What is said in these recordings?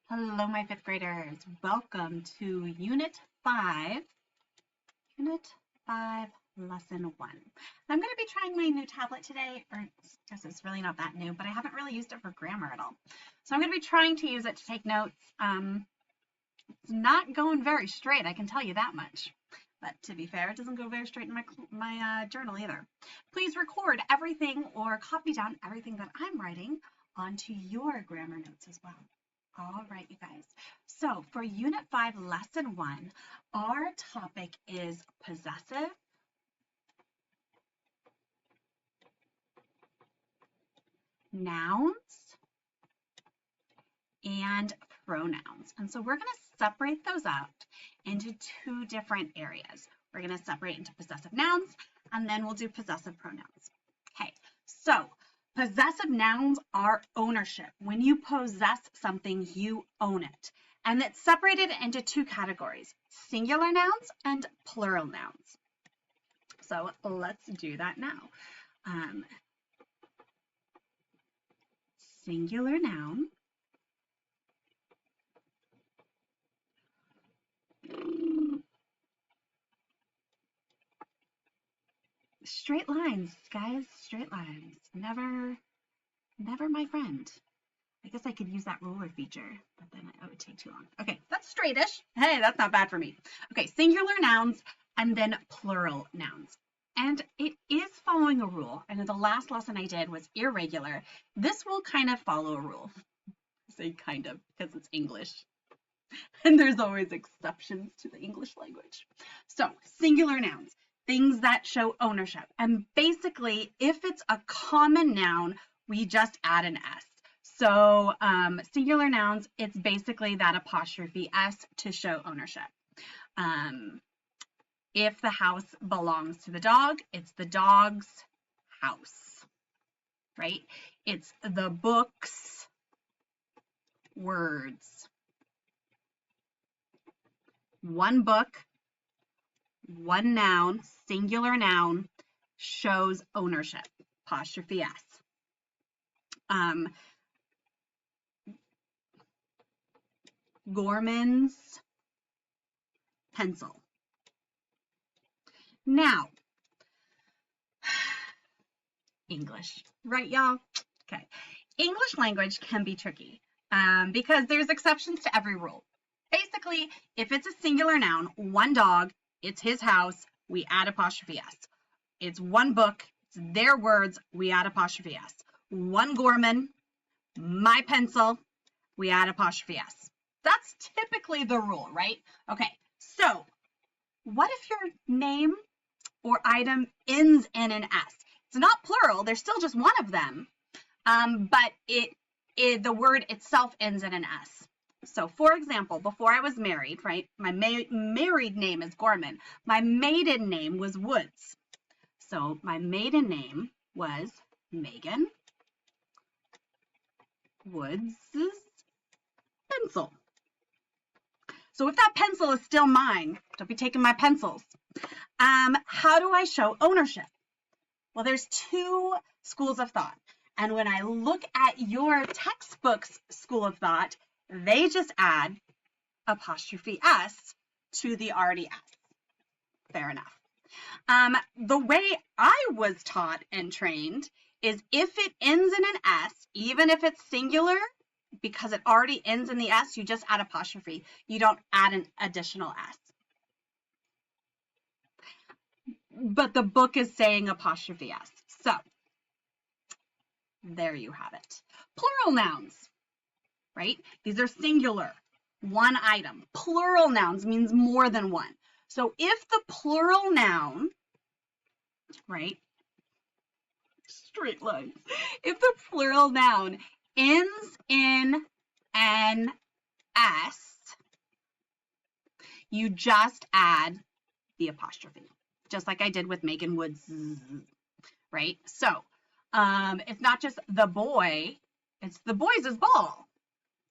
Hello, my fifth graders. Welcome to Unit 5, Lesson 1. I'm going to be trying my new tablet today, or I guess it's really not that new, but I haven't really used it for grammar at all. So I'm going to be trying to use it to take notes. It's not going very straight, I can tell you that much. But to be fair, it doesn't go very straight in my journal either. Please record everything or copy down everything that I'm writing onto your grammar notes as well. All right, you guys. So for Unit 5, Lesson 1, our topic is possessive, nouns, and pronouns. And so we're going to separate those out into two different areas. We're going to separate into possessive nouns, and then we'll do possessive pronouns. Okay, so possessive nouns are ownership. When you possess something, you own it. And it's separated into two categories, singular nouns and plural nouns. So let's do that now. Singular noun. Straight lines, guys, straight lines. Never my friend. I guess I could use that ruler feature, but then it would take too long. Okay, that's straightish. Hey, that's not bad for me. Okay, singular nouns and then plural nouns. And it is following a rule. And the last lesson I did was irregular. This will kind of follow a rule. I say kind of because it's English. And there's always exceptions to the English language. So singular nouns, things that show ownership. And basically, if it's a common noun, we just add an S. So singular nouns, it's basically that apostrophe S to show ownership. If the house belongs to the dog, it's the dog's house, right? It's the book's words. One book, one noun, singular noun, shows ownership, apostrophe S. Gorman's pencil. Now, English, right, y'all? Okay. English language can be tricky because there's exceptions to every rule. Basically, if it's a singular noun, one dog, it's his house, we add apostrophe S. It's one book, it's their words, we add apostrophe S. One Gorman, my pencil, we add apostrophe S. That's typically the rule, right? Okay, so what if your name or item ends in an S? It's not plural, there's still just one of them, but the word itself ends in an S. So for example, before I was married, right, my married name is Gorman. My maiden name was Woods. So my maiden name was Megan Woods' pencil. So if that pencil is still mine, don't be taking my pencils. How do I show ownership? Well, there's two schools of thought. And when I look at your textbook's school of thought, they just add apostrophe S to the already S. Fair enough. The way I was taught and trained is if it ends in an S, even if it's singular, because it already ends in the S, you just add apostrophe. You don't add an additional S. But the book is saying apostrophe S. So there you have it. Plural nouns, right? These are singular, one item. Plural nouns means more than one. So if the plural noun, right, straight lines, if the plural noun ends in an S, you just add the apostrophe, just like I did with Megan Woods, right? So it's not just the boy, it's the boys' ball.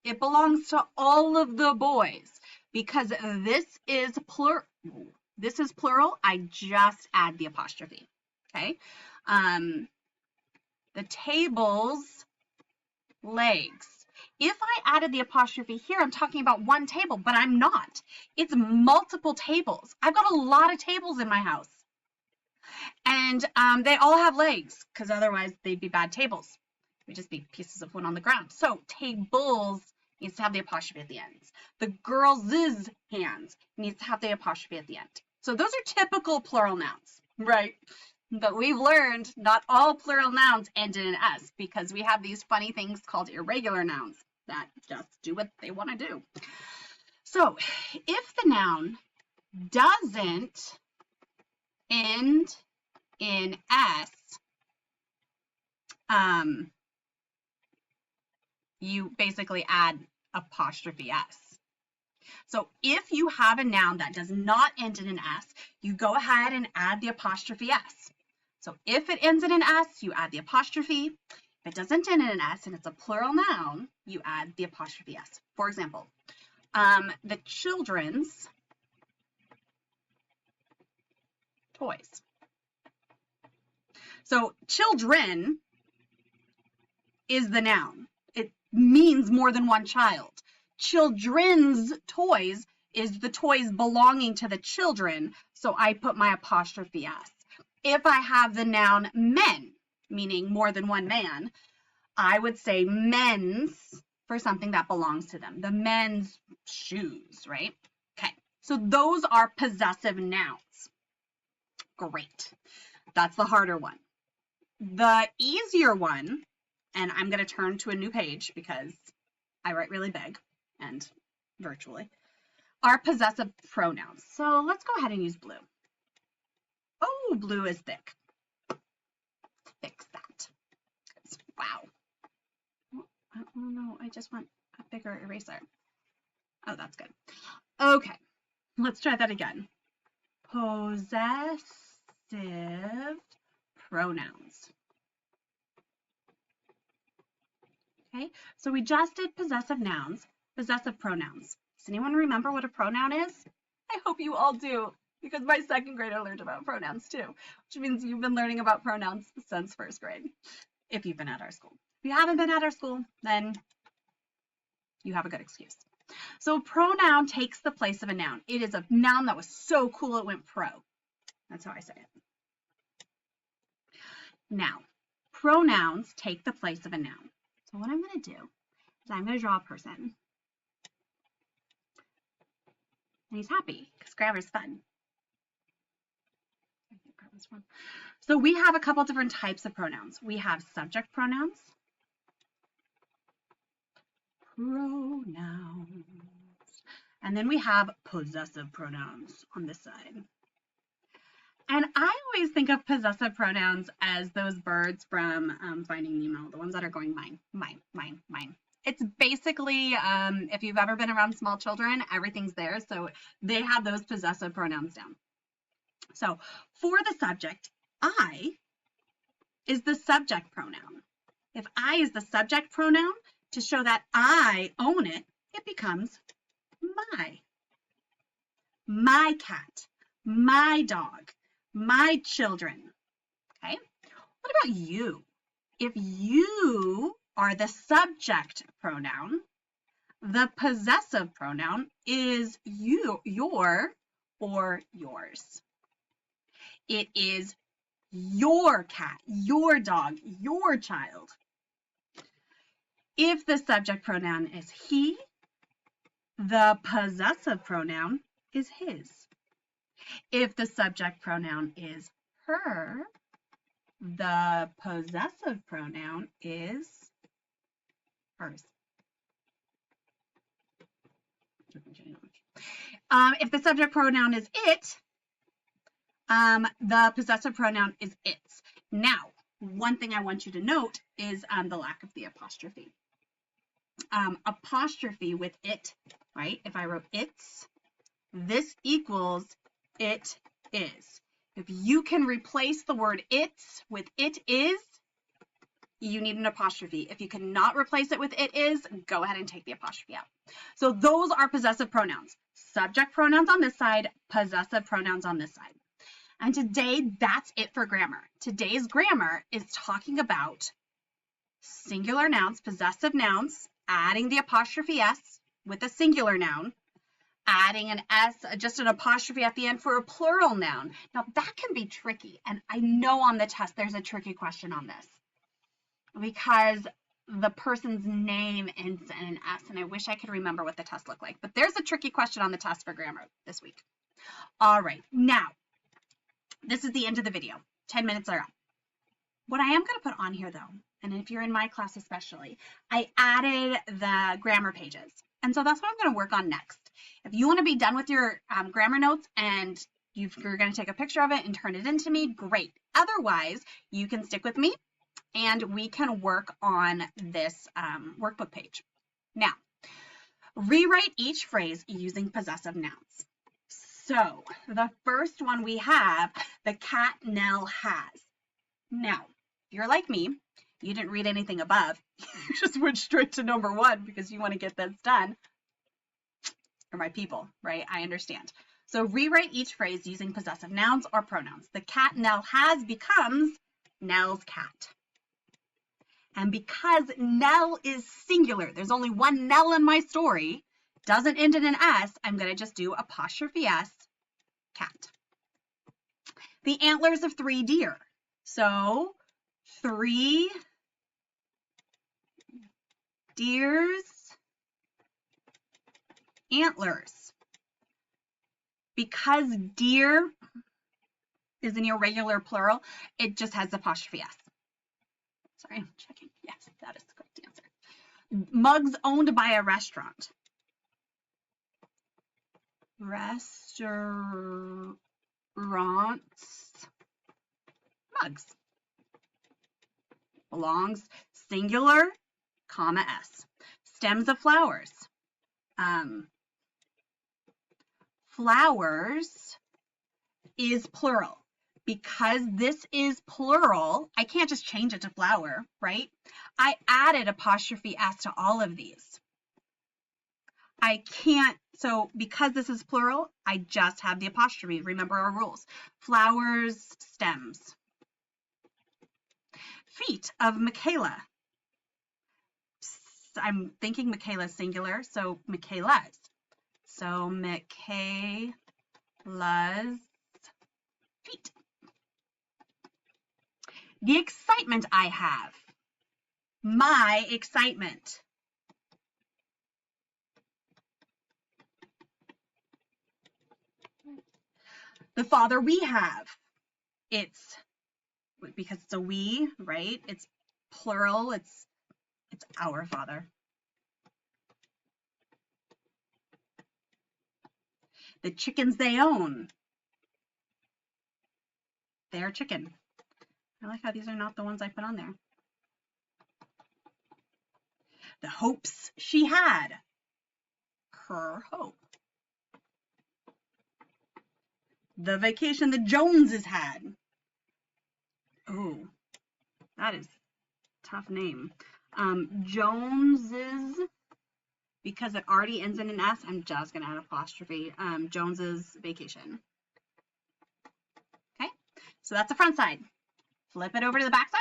It belongs to all of the boys. Because this is plural, I just add the apostrophe, okay? The table's legs. If I added the apostrophe here, I'm talking about one table, but I'm not. It's multiple tables. I've got a lot of tables in my house. And they all have legs, because otherwise they'd be bad tables. They'd just be pieces of wood on the ground. So tables needs to have the apostrophe at the end. The girls' hands needs to have the apostrophe at the end. So those are typical plural nouns, right? But we've learned not all plural nouns end in an S, because we have these funny things called irregular nouns that just do what they want to do. So if the noun doesn't end in S, you basically add apostrophe S. So if you have a noun that does not end in an S, you go ahead and add the apostrophe S. So if it ends in an S, you add the apostrophe. If it doesn't end in an S and it's a plural noun, you add the apostrophe S. For example, the children's toys. So children is the noun. It means more than one child. Children's toys is the toys belonging to the children, so I put my apostrophe S. If I have the noun men, meaning more than one man, I would say men's for something that belongs to them. The men's shoes, right? Okay, so those are possessive nouns. Great. That's the harder one. The easier one, and I'm going to turn to a new page because I write really big and virtually, are possessive pronouns. So let's go ahead and use blue. Oh, blue is thick. Fix that. Wow. Oh no, I just want a bigger eraser. Oh, that's good. Okay, let's try that again. Possessive pronouns. Okay, so we just did possessive nouns, possessive pronouns. Does anyone remember what a pronoun is? I hope you all do, because my second grader learned about pronouns too, which means you've been learning about pronouns since first grade, if you've been at our school. If you haven't been at our school, then you have a good excuse. So a pronoun takes the place of a noun. It is a noun that was so cool it went pro. That's how I say it. Now, pronouns take the place of a noun. So what I'm going to do is I'm going to draw a person. And he's happy because grammar's fun. So we have a couple different types of pronouns. We have subject pronouns. And then we have possessive pronouns on this side. And I always think of possessive pronouns as those birds from Finding Nemo, the ones that are going mine, mine, mine, mine. It's basically, if you've ever been around small children, everything's there. So they have those possessive pronouns down. So for the subject, I is the subject pronoun. If I is the subject pronoun, to show that I own it, it becomes my. My cat, my dog, my children. Okay, what about you? If you are the subject pronoun, the possessive pronoun is you, your, or yours. It is your cat, your dog, your child. If the subject pronoun is he, the possessive pronoun is his. If the subject pronoun is her, the possessive pronoun is hers. If the subject pronoun is it, the possessive pronoun is its. Now, one thing I want you to note is the lack of the apostrophe. Apostrophe with it, right? If I wrote its, this equals it is. If you can replace the word its with it is, you need an apostrophe. If you cannot replace it with it is, go ahead and take the apostrophe out. So those are possessive pronouns. Subject pronouns on this side, possessive pronouns on this side. And today, that's it for grammar. Today's grammar is talking about singular nouns, possessive nouns, adding the apostrophe S with a singular noun, adding an S, just an apostrophe at the end for a plural noun. Now that can be tricky, and I know on the test there's a tricky question on this because the person's name ends in an S, and I wish I could remember what the test looked like, but there's a tricky question on the test for grammar this week. All right, now, this is the end of the video. 10 minutes are up. What I am going to put on here, though, and if you're in my class especially, I added the grammar pages. And so that's what I'm going to work on next. If you want to be done with your grammar notes and you're going to take a picture of it and turn it into me, great. Otherwise, you can stick with me and we can work on this workbook page. Now, rewrite each phrase using possessive nouns. So the first one we have, the cat Nell has. Now, if you're like me, you didn't read anything above. You just went straight to number 1 because you want to get this done. Or my people, right? I understand. So rewrite each phrase using possessive nouns or pronouns. The cat Nell has becomes Nell's cat. And because Nell is singular, there's only one Nell in my story, doesn't end in an S, I'm going to just do apostrophe S, cat. The antlers of 3 deer. So 3 deer's antlers. Because deer is an irregular plural, it just has apostrophe S. Sorry, I'm checking. Yes, that is the correct answer. Mugs owned by a restaurant. Restaurants. Mugs. Belongs, singular, comma S. Stems of flowers. Flowers is plural. Because this is plural, I can't just change it to flower, right? I added apostrophe S to all of these. I can't, so because this is plural, I just have the apostrophe. Remember our rules. Flowers, stems. Feet of Michaela. I'm thinking Michaela's singular, so Michaela's. So Michaela's feet. The excitement I have. My excitement. The father we have. It's, because it's a we, right? It's plural. It's our father. The chickens they own. Their chicken. I like how these are not the ones I put on there. The hopes she had. Her hope. The vacation the Joneses had. Oh, that is a tough name. Joneses, because it already ends in an S, I'm just going to add apostrophe. Joneses vacation. Okay, so that's the front side. Flip it over to the back side.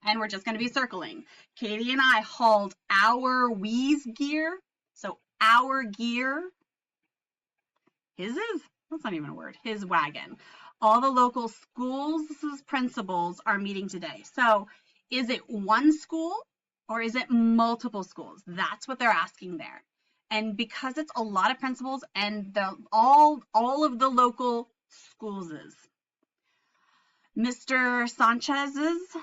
And we're just going to be circling. Katie and I hauled our we's gear. So our gear. His is, that's not even a word, his wagon. All the local schools' principals are meeting today. So is it one school or is it multiple schools? That's what they're asking there. And because it's a lot of principals and all of the local schools is. Mr. Sanchez's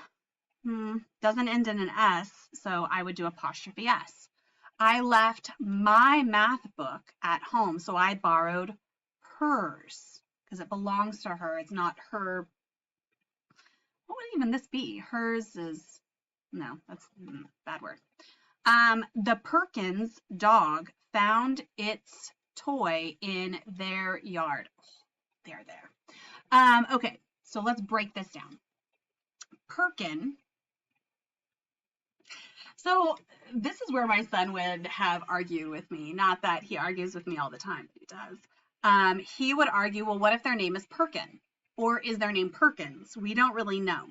doesn't end in an S, so I would do apostrophe S. I left my math book at home, so I borrowed hers because it belongs to her. It's not her. What would even this be? Hers is, no, that's a bad word. The Perkins dog found its toy in their yard. Oh, there. Okay, so let's break this down. Perkin. So this is where my son would have argued with me. Not that he argues with me all the time, but he does. He would argue, well, what if their name is Perkin? Or is their name Perkins? We don't really know.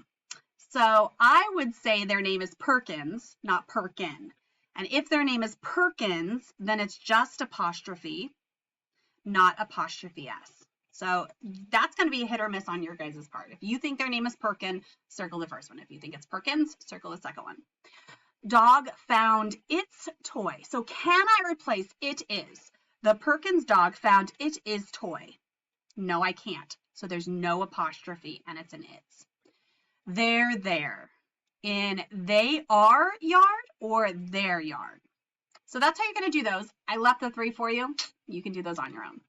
So I would say their name is Perkins, not Perkin. And if their name is Perkins, then it's just apostrophe, not apostrophe S. So that's going to be a hit or miss on your guys' part. If you think their name is Perkin, circle the first one. If you think it's Perkins, circle the second one. Dog found its toy. So can I replace it is? The Perkins dog found it is toy. No, I can't. So there's no apostrophe and it's an its. They're there. In they are yard or their yard. So that's how you're going to do those. I left the 3 for you. You can do those on your own.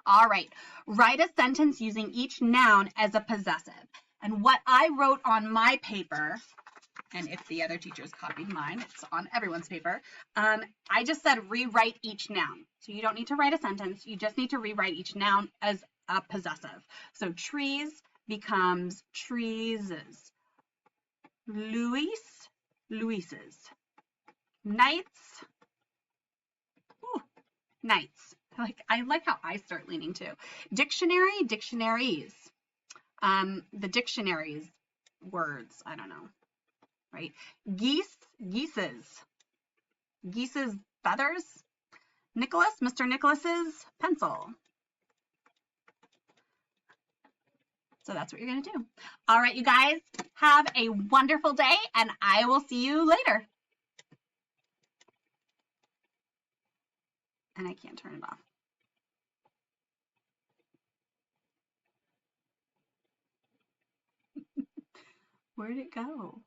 All right. Write a sentence using each noun as a possessive. And what I wrote on my paper, and if the other teachers copied mine, it's on everyone's paper, I just said rewrite each noun. So you don't need to write a sentence. You just need to rewrite each noun as a possessive. So trees becomes treeses. Luis, Luises. Nights, ooh, nights. I like how I start leaning too. Dictionary, dictionaries. The dictionaries words, I don't know, right? Geese, geeses. Geese's feathers. Nicholas, Mr. Nicholas's pencil. So that's what you're going to do. All right, you guys, have a wonderful day, and I will see you later. And I can't turn it off. Where'd it go?